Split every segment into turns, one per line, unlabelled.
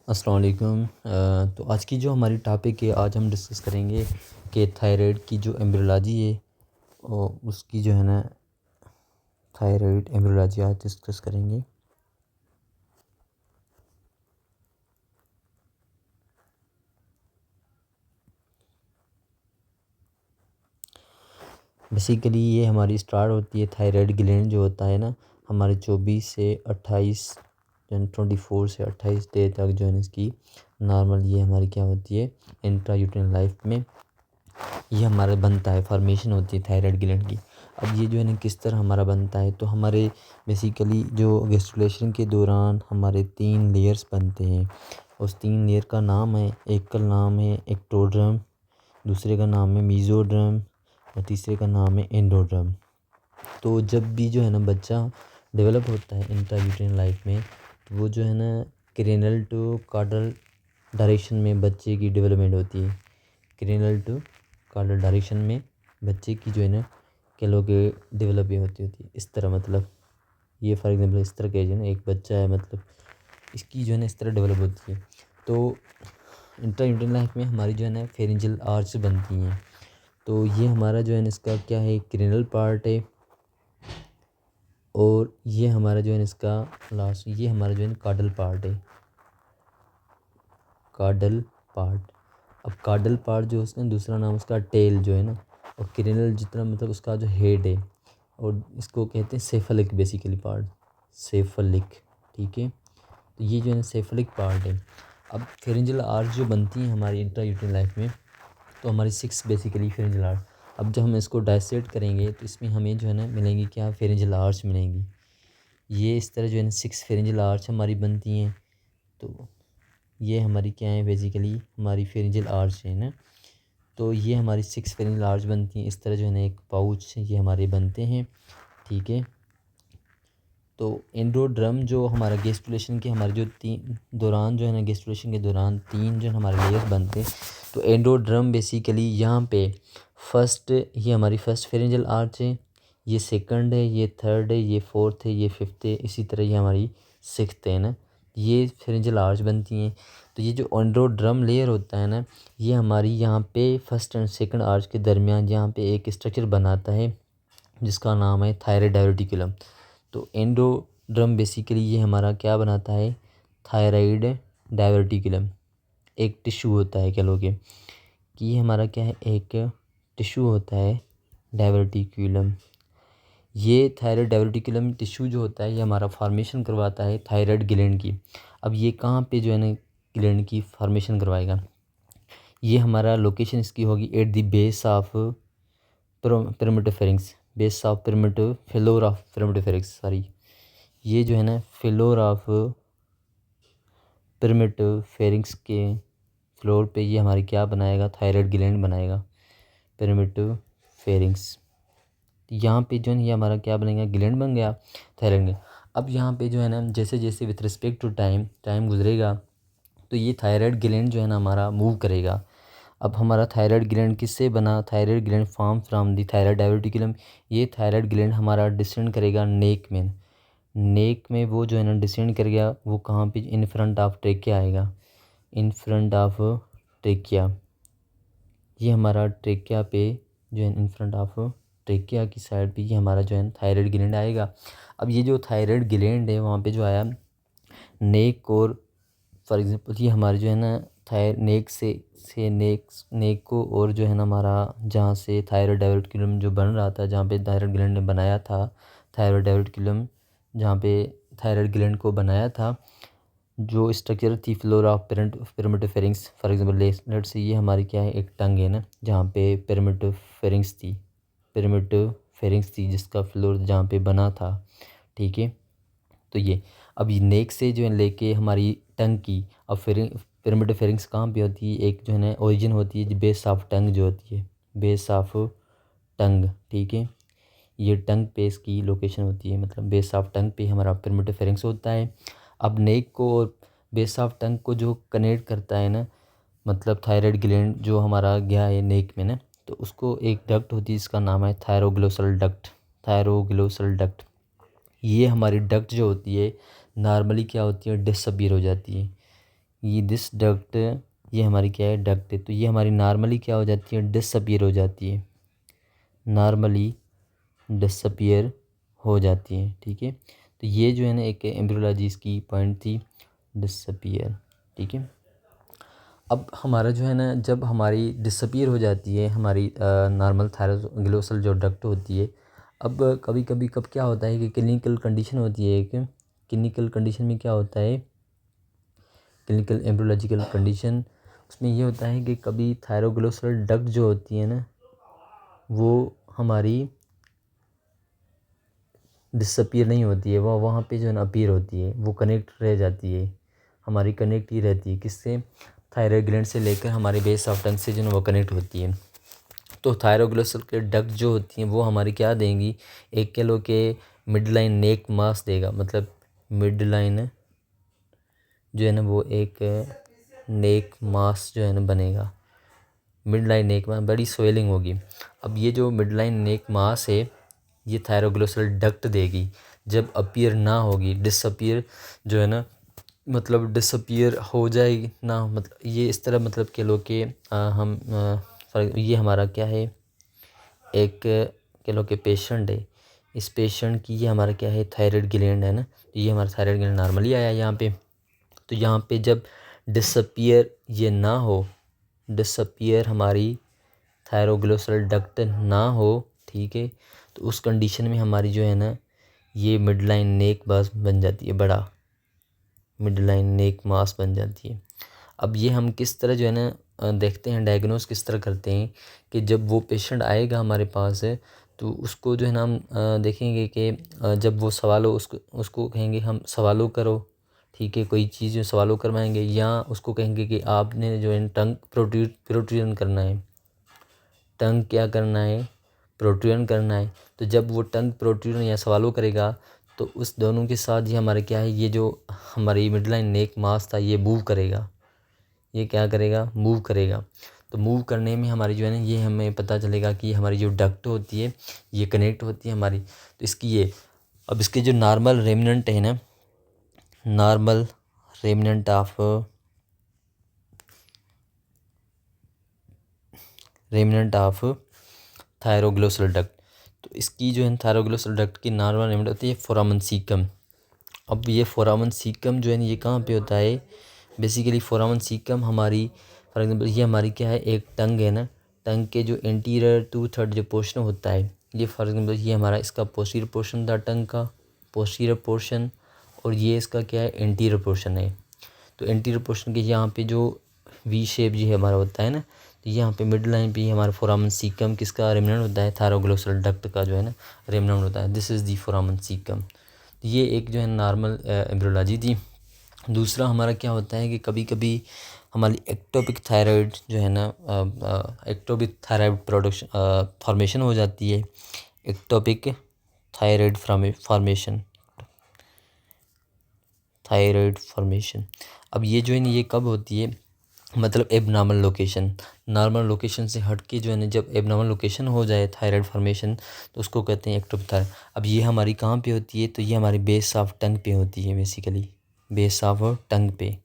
अस्सलाम वालेकुम। तो आज की जो हमारी टॉपिक है, आज हम डिस्कस करेंगे कि थायराइड की जो एम्ब्रियोलॉजी है और उसकी जो है ना थायराइड एम्ब्रियोलॉजी आज डिस्कस करेंगे। बेसिकली ये हमारी स्टार्ट होती है थायराइड ग्लैंड जो होता है ना हमारे 24 से 28 यानी 24 से 28 डे तक जो है इसकी नॉर्मल ये हमारी क्या होती है इंट्रा यूट्राइन लाइफ में ये हमारा बनता है, फॉर्मेशन होती है थायराइड ग्लैंड की। अब ये जो है ना किस तरह हमारा बनता है, तो हमारे बेसिकली जो गेस्टुलेशन के दौरान हमारे 3 लेयर्स बनते हैं। उस 3 लेयर का नाम है, एक का नाम है एक्टोड्रम, दूसरे का नाम है मीज़ोड्रम और तीसरे का नाम है एंडोड्रम। तो जब भी जो है ना बच्चा डेवलप होता है इंट्रायूटेरिन लाइफ में, तो वो जो है ना क्रेनल टू कॉर्डल डायरेक्शन में बच्चे की डेवलपमेंट होती है। क्रेनल टू कॉर्डल डायरेक्शन में बच्चे की जो है ना कह के डेवलप होती है इस तरह। मतलब ये फॉर एग्जांपल इस तरह के जो है ना एक बच्चा है, मतलब इसकी जो है ना इस तरह डेवलप होती है। तो इंट्रायूटेरिन लाइफ में हमारी जो है ना फेरेंजियल आर्च बनती हैं। तो ये हमारा जो है ना इसका क्या है, क्रेनल पार्ट है। और ये हमारा जो है इसका लास्ट ये हमारा जो है कार्डल पार्ट है, कार्डल पार्ट। अब कार्डल पार्ट जो है उसका दूसरा नाम उसका टेल जो है ना, और क्रेनल जितना मतलब उसका जो हेड है, और इसको कहते हैं सेफलिक बेसिकली पार्ट, सेफलिक। ठीक है, तो ये जो है सेफलिक पार्ट है। अब फेरेंजियल आर्च जो बनती हैं हमारी इंट्रायूटेरिन लाइफ में, तो हमारी 6 बेसिकली फेरेंजियल आर्च। अब जब हम इसको डायसेक्ट करेंगे तो इसमें हमें जो है ना मिलेंगी क्या, फेरेंजियल आर्च मिलेंगी। ये इस तरह जो है ना 6 फेरेंजियल आर्च हमारी बनती हैं। तो ये हमारी क्या है, बेसिकली हमारी फेरेंजियल आर्च है ना। तो ये हमारी 6 फेरेंजियल आर्च बनती हैं। इस तरह जो है ना एक पाउच ये हमारे बनते हैं। ठीक है, तो एंडोड्रम जो हमारा गेस्टुलेशन के हमारे जो 3 दौरान जो है ना गेस्टुलेशन के दौरान 3 जो हमारे लेयर्स बनते हैं। तो एंडोड्रम बेसिकली यहाँ पे फर्स्ट, ये हमारी फर्स्ट फेरेंजियल आर्च है, ये सेकंड है, ये थर्ड है, ये फोर्थ है, ये फिफ्थ है, इसी तरह ये हमारी सिक्स्थ है ना। ये फेरेंजियल आर्च बनती हैं। तो ये जो एंडोड्रम लेयर होता है ना, ये हमारी यहाँ पे फर्स्ट एंड सेकंड आर्च के दरमियान यहाँ पे एक स्ट्रक्चर बनाता है जिसका नाम है थायराइड डायवर्टिकुलम। तो एंडोड्रम बेसिकली ये हमारा क्या बनाता है, थायराइड डायवर्टिकुलम। एक टिश्यू होता है, कह लो कि ये हमारा क्या है, एक टिश्यू होता है डायवर्टिकुलम। ये थायराइड डायवर्टिकुलम टिश्यू जो होता है ये हमारा फॉर्मेशन करवाता है थायराइड ग्लैंड की। अब ये कहाँ पे जो है ना ग्लैंड की फॉर्मेशन करवाएगा, ये हमारा लोकेशन इसकी होगी एट द बेस ऑफ पिरामिडोफेरिंक्स, base of pyramid floor of पिरामिडोफेरिंक्स सॉरी। ये जो है ना फ्लोर ऑफ पिरामिडोफेरिंक्स के फ्लोर पे ये हमारी क्या बनाएगा, थायराइड ग्लैंड बनाएगा, पिरामिडोफेरिंक्स। यहाँ पे जो है ये हमारा क्या बनेगा, ग्लैंड बन गया, थायराइड ग्लैंड। अब यहाँ पे जो है ना जैसे जैसे विथ रिस्पेक्ट टू टाइम गुजरेगा, तो ये थायराइड ग्लैंड जो है ना हमारा मूव करेगा। अब हमारा थायराइड ग्लैंड किससे बना, thyroid gland form from the thyroid diverticulum. ये थायराइड ग्लैंड हमारा डिसेंड करेगा नेक में। नेक में वो जो है ना डिसेंड कर गया, वो कहाँ पे, इन फ्रंट ऑफ ट्रेकिया आएगा, इन फ्रंट ऑफ ट्रेकिया। ये हमारा ट्रेकिया पे जो है इन फ्रंट ऑफ ट्रेकिया की साइड पे ये हमारा जो है थायराइड ग्लैंड आएगा। अब ये जो थायराइड ग्लैंड है वहाँ पे जो आया नेक, और फॉर एग्जांपल ये हमारे जो है ना नेक से नेक को, और जो है ना हमारा जहाँ से थायराइड डायवर्टिकुलम जो बन रहा था, जहाँ पे थायराइड ग्लैंड ने बनाया था, थायराइड डायवर्टिकुलम जहाँ पे थायराइड ग्लैंड को बनाया था, जो स्ट्रक्चर थी फ्लोर ऑफ पिरामिडोफेरिंक्स। फॉर एग्जांपल लेट से ये हमारी क्या है, एक टंग है ना जहाँ पे पिरामिडोफेरिंक्स थी, पिरामिडोफेरिंक्स थी जिसका फ्लोर जहाँ पे बना था। ठीक है, तो ये अब ये नेक से जो है लेके हमारी टंग की, अब पिरामिडोफेरिंक्स कहाँ पे होती है, एक जो है ना ओरिजिन होती है बेस ऑफ टंग जो होती है, बेस ऑफ टंग। ठीक है, ये टंग पे इसकी लोकेशन होती है, मतलब बेस ऑफ टंग पे हमारा पिरामिडोफेरिंक्स होता है। अब नेक को और बेस ऑफ टंग को जो कनेक्ट करता है ना, मतलब थायराइड ग्लैंड जो हमारा गया है नेक में ना, तो उसको एक डक्ट होती है जिसका नाम है थायरोग्लोसल डक्ट, थायरोग्लोसल डक्ट। ये हमारी डक्ट जो होती है नॉर्मली क्या होती है, डिसअपीयर हो जाती है। ये दिस डक्ट, ये हमारी क्या है, डक्ट है। तो ये हमारी नॉर्मली क्या हो जाती है, डिसअपीयर हो जाती है, नॉर्मली डिसअपीयर हो जाती है। ठीक है, तो ये जो है ना एक एम्ब्रियोलॉजी की पॉइंट थी, डिसअपीयर। ठीक है, अब हमारा जो है ना, जब हमारी डिसअपीयर हो जाती है हमारी नॉर्मल थायरोग्लोसल जो डक्ट होती है, अब कभी कभी कब क्या होता है कि क्लिनिकल कंडीशन होती है, एक क्लिनिकल कंडीशन में क्या होता है, क्लिनिकल एम्ब्रियोलॉजिकल कंडीशन, उसमें ये होता है कि कभी थायरोग्लोसल डक्ट जो होती है ना, वो हमारी डिसअपीयर नहीं होती है, वो वहाँ पे जो है ना अपीयर होती है, वो कनेक्ट रह जाती है, हमारी कनेक्ट ही रहती है किससे, थायराइड ग्लैंड से लेकर हमारे बेस ऑफ टंग से जो है वो कनेक्ट होती है। तो थायरोग्लोसल के डक्ट जो होती हैं वो हमारी क्या देंगी, एक किलो के मिड लाइन नेक मास देगा, मतलब मिड लाइन जो है ना वो एक नेक मास जो है ना बनेगा, मिड लाइन नेक मास, बड़ी स्वेलिंग होगी। अब ये जो मिड लाइन नेक मास है ये थायरोग्लोसल डक्ट देगी, जब अपीयर ना होगी, डिसअपीयर जो है ना, मतलब डिसअपीयर हो जाएगी ना, मतलब ये इस तरह, मतलब कह लो कि ये हमारा क्या है, एक कह लो कि पेशेंट है, इस पेशेंट की ये हमारा क्या है, थायराइड ग्लैंड है ना, तो ये हमारा थायराइड ग्लैंड नॉर्मली आया यहाँ पे। तो यहाँ पे जब डिसअपीयर ये ना हो, डिसअपीयर हमारी थायरोग्लोसल डक्ट ना हो, ठीक है, तो उस कंडीशन में हमारी जो है ना ये मिड लाइन नेक मास बन जाती है, बड़ा मिड लाइन नेक मास बन जाती है। अब ये हम किस तरह जो है ना देखते हैं, डायग्नोस किस तरह करते हैं, कि जब वो पेशेंट आएगा हमारे पास है तो उसको जो है ना हम देखेंगे कि जब वो सवालों उसको उसको कहेंगे हम सवालों करो, ठीक है, कोई चीज़ जो सवालों करवाएंगे, या उसको कहेंगे कि आपने जो है टंग प्रोट्रूजन करना है, टंग क्या करना है, प्रोट्रूजन करना है। तो जब वो टंग प्रोट्रूजन या सवालों करेगा तो उस दोनों के साथ ये हमारे क्या है, ये जो हमारी मिड लाइन नेक मास था ये मूव करेगा, ये क्या करेगा, मूव करेगा। तो मूव करने में हमारी जो है ना ये हमें पता चलेगा कि हमारी जो डक्ट होती है ये कनेक्ट होती है हमारी, तो इसकी ये, अब इसके जो नॉर्मल रेमिनेंट है ना, normal remnant of thyroglossal duct, तो इसकी जो है थायरोग्लोसल डक्ट की नॉर्मल रेमिनेंट होती है फोरामन सीकम। अब ये फोरामन सीकम जो है ना ये कहाँ पे होता है, बेसिकली फोरामन सीकम हमारी, फॉर एग्जांपल ये हमारी क्या है, एक टंग है ना, टंग के जो एंटीरियर 2/3 जो पोर्शन होता है, ये फॉर एग्जांपल ये हमारा इसका पोस्टीरियर पोर्शन था, टंग का पोस्टीरियर पोर्शन, और ये इसका क्या है, एंटीरियर पोर्शन है। तो एंटीरियर पोर्शन के यहाँ पे जो वी शेप जो है हमारा होता है ना, तो यहाँ पे मिड लाइन पे हमारा फोरामन सीकम किसका रेमिनेंट होता है, थायरोग्लोसल डक्ट का जो है ना रेमिनेंट होता है, दिस इज़ दी फोरामन सीकम। ये एक जो है नॉर्मल एम्ब्रियोलॉजी थी। दूसरा हमारा क्या होता है कि कभी कभी हमारी एक्टोपिक थायराइड जो है ना, एक्टोपिक थायराइड प्रोडक्शन फॉर्मेशन हो जाती है, ectopic thyroid formation, thyroid formation. अब ये जो है ना ये कब होती है, मतलब एबनॉर्मल लोकेशन, नॉर्मल लोकेशन से हट के जो है ना जब एबनॉर्मल लोकेशन हो जाए थायराइड फॉर्मेशन, तो उसको कहते हैं एक्टोपिक थायराइड। अब ये हमारी कहाँ पे होती है, तो ये हमारी बेस ऑफ टंग पे होती है, बेसिकली बेस ऑफ टंग पे,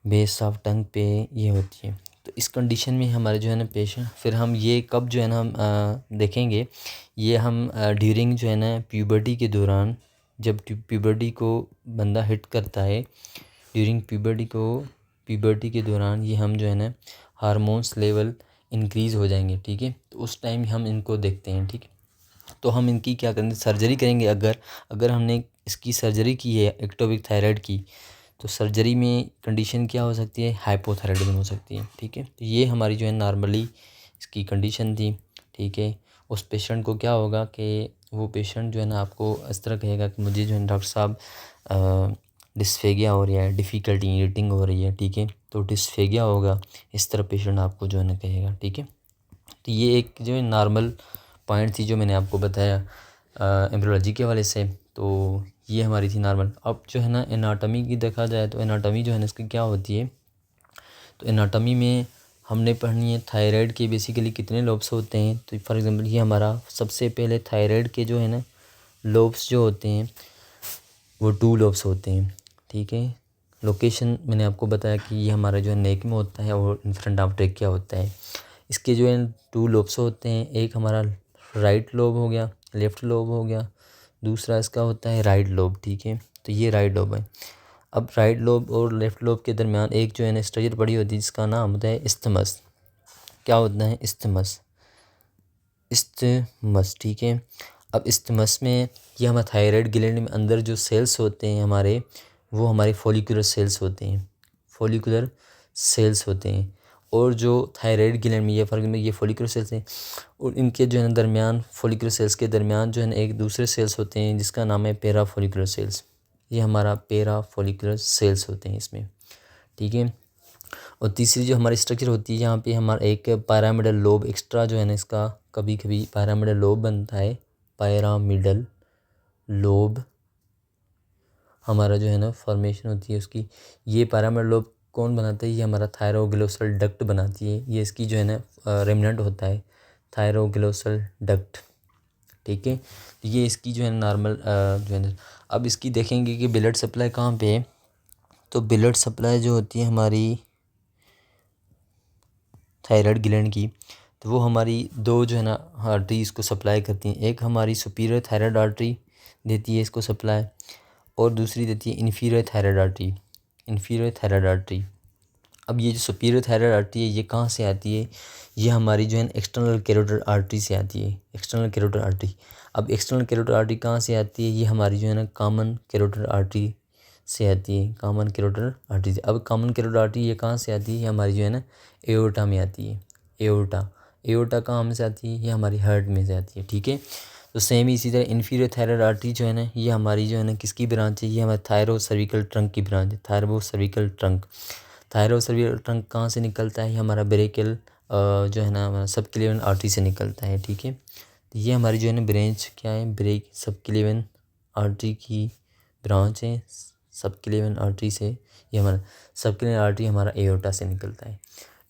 बेस ऑफ टंग पे ये होती है। तो इस कंडीशन में हमारे जो है ना पेशेंट, फिर हम ये कब जो है ना हम देखेंगे, ये हम ड्यूरिंग जो है ना प्यूबर्टी के दौरान, जब प्यूबर्टी को बंदा हिट करता है, ड्यूरिंग प्यूबर्टी के दौरान ये हम जो है ना हार्मोन्स लेवल इंक्रीज़ हो जाएंगे, ठीक है, तो उस टाइम हम इनको देखते हैं, ठीक है। तो हम इनकी क्या करेंगे, सर्जरी करेंगे। अगर अगर हमने इसकी सर्जरी की है एक्टोपिक थायराइड की, तो सर्जरी में कंडीशन क्या हो सकती है, हाइपोथायराइडिज्म हो सकती है, ठीक है। तो ये हमारी जो है नॉर्मली इसकी कंडीशन थी, ठीक है। उस पेशेंट को क्या होगा कि वो पेशेंट जो है ना आपको इस तरह कहेगा कि मुझे जो है डॉक्टर साहब डिस्फेगिया हो रहा है, डिफ़िकल्टी ईटिंग हो रही है, ठीक है, तो डिस्फेगिया होगा, इस तरह पेशेंट आपको जो है ना कहेगा, ठीक है। तो ये एक जो है नॉर्मल पॉइंट थी जो मैंने आपको बताया एम्ब्रियोलॉजी के हवाले से। तो ये हमारी थी नॉर्मल। अब जो है ना एनाटॉमी की देखा जाए तो एनाटॉमी जो है ना इसकी क्या होती है, तो एनाटॉमी में हमने पढ़नी है थायराइड के बेसिकली कितने लोब्स होते हैं। तो फॉर एग्जांपल ये हमारा सबसे पहले थायराइड के जो है ना लोब्स जो होते हैं वो 2 लोब्स होते हैं, ठीक है, लोकेशन मैंने आपको बताया कि ये हमारा जो है नेक में होता है और इन फ्रंट ऑफ ट्रेकिया होता है। इसके जो है 2 लोब्स होते हैं, एक हमारा राइट लोब हो गया, लेफ़्ट लोब हो गया, दूसरा इसका होता है राइट लोब, ठीक है। तो ये राइट लोब है। अब राइट लोब और लेफ़्ट लोब के दरमियान एक जो है ना स्ट्रक्चर पड़ी होती है जिसका नाम होता है इस्थमस। क्या होता है? इस्थमस, इस्थमस, ठीक है। अब इस्थमस में ये हमारे थायराइड ग्लैंड में अंदर जो सेल्स होते हैं हमारे, वो हमारे फॉलिकुलर सेल्स होते हैं, फॉलिकुलर सेल्स होते हैं। और जो थायराइड ग्लैंड में ये फ़र्क में ये फॉलिकुलर सेल्स हैं और इनके जो है ना दरमियान, फॉलिकुलर सेल्स के दरमियान जो है ना एक दूसरे सेल्स होते हैं जिसका नाम है पेरा फॉलिकुलर सेल्स। ये हमारा पेरा फॉलिकुलर सेल्स होते हैं इसमें, ठीक है। और तीसरी जो हमारी स्ट्रक्चर होती है यहाँ पे हमारा एक पायरामिडल लोब एक्स्ट्रा जो है ना, इसका कभी कभी पायरामिडल लोब बनता है। पायरामिडल लोब हमारा जो है ना फॉर्मेशन होती है उसकी। ये पायरामिडल लोब कौन बनाता है? ये हमारा थायरोग्लोसल डक्ट बनाती है। ये इसकी जो है ना रेमिनेंट होता है थायरोग्लोसल डक्ट, ठीक है। ये इसकी जो है नॉर्मल जो है ना, अब इसकी देखेंगे कि ब्लड सप्लाई कहाँ पे है। तो ब्लड सप्लाई जो होती है हमारी थायराइड ग्लैंड की, तो वो हमारी 2 जो है ना आर्टरी इसको सप्लाई करती हैं। एक हमारी सुपीरियर थायराइड आर्टरी देती है इसको सप्लाई, और दूसरी देती है inferior thyroid artery, inferior thyroid artery. अब ये जो सुपीरियर थायराइड आर्टरी है ये कहाँ से आती है? ये हमारी जो है एक्सटर्नल कैरोटिड आर्टरी से आती है, एक्सटर्नल कैरोटिड आर्टरी। अब एक्सटर्नल कैरोटिड आर्टरी कहाँ से आती है? ये हमारी जो है ना कॉमन कैरोटिड आर्टरी से आती है, कॉमन कैरोटिड आर्टरी से। अब कॉमन कैरोटिड आर्टरी ये कहाँ से आती है? ये हमारी जो है ना एओर्टा में आती है, एओर्टा। एओर्टा कहाँ से आती है? ये हमारी हार्ट में से आती है, ठीक है। तो सेम इसी तरह इन्फीरियर थायराइड आर्टरी जो है ना, ये हमारी जो है ना किसकी ब्रांच है? ये हमारे थायरो सर्विकल ट्रंक की ब्रांच है, thyro cervical trunk. Thyro cervical trunk कहाँ से निकलता है? ये हमारा ब्रेकियल जो है ना हमारा सबक्लेवियन आर्टरी से निकलता है, ठीक है। तो ये हमारी जो है ना ब्रांच क्या है? ब्रेक सबक्लेवियन आर्टरी की ब्रांच है, सबक्लेवियन आर्टरी से। ये हमारा सबक्लेवियन आर्टरी हमारा एओर्टा से निकलता है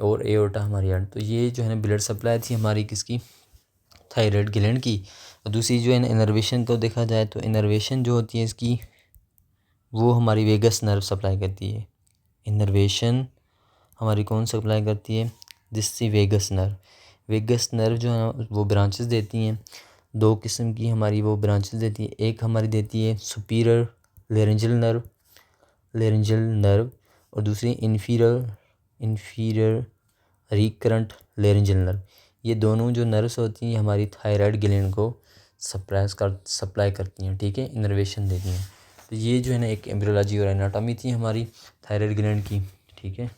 और एओर्टा हमारी आर्टरी। तो ये जो है ना ब्लड सप्लाई थी हमारी किसकी? थायराइड ग्लैंड की। और दूसरी जो है ना इनर्वेशन को देखा जाए तो इनर्वेशन जो होती है इसकी, वो हमारी वेगस नर्व सप्लाई करती है। इनर्वेशन हमारी कौन सप्लाई करती है? जिससे वेगस नर्व, वेगस नर्व जो है ना वो ब्रांचेस देती हैं। 2 किस्म की हमारी वो ब्रांचेस देती है। एक हमारी देती है superior laryngeal nerve, laryngeal nerve, और दूसरी इन्फीरियर रिकरेंट लेरेंजियल नर्व। ये दोनों जो नर्व्स होती हैं हमारी थायराइड ग्लैंड को सप्लाई करती हैं, ठीक है, इनर्वेशन देती हैं। तो ये जो है ना एक एम्ब्रियोलॉजी और एनाटॉमी थी हमारी थायराइड ग्लैंड की, ठीक है।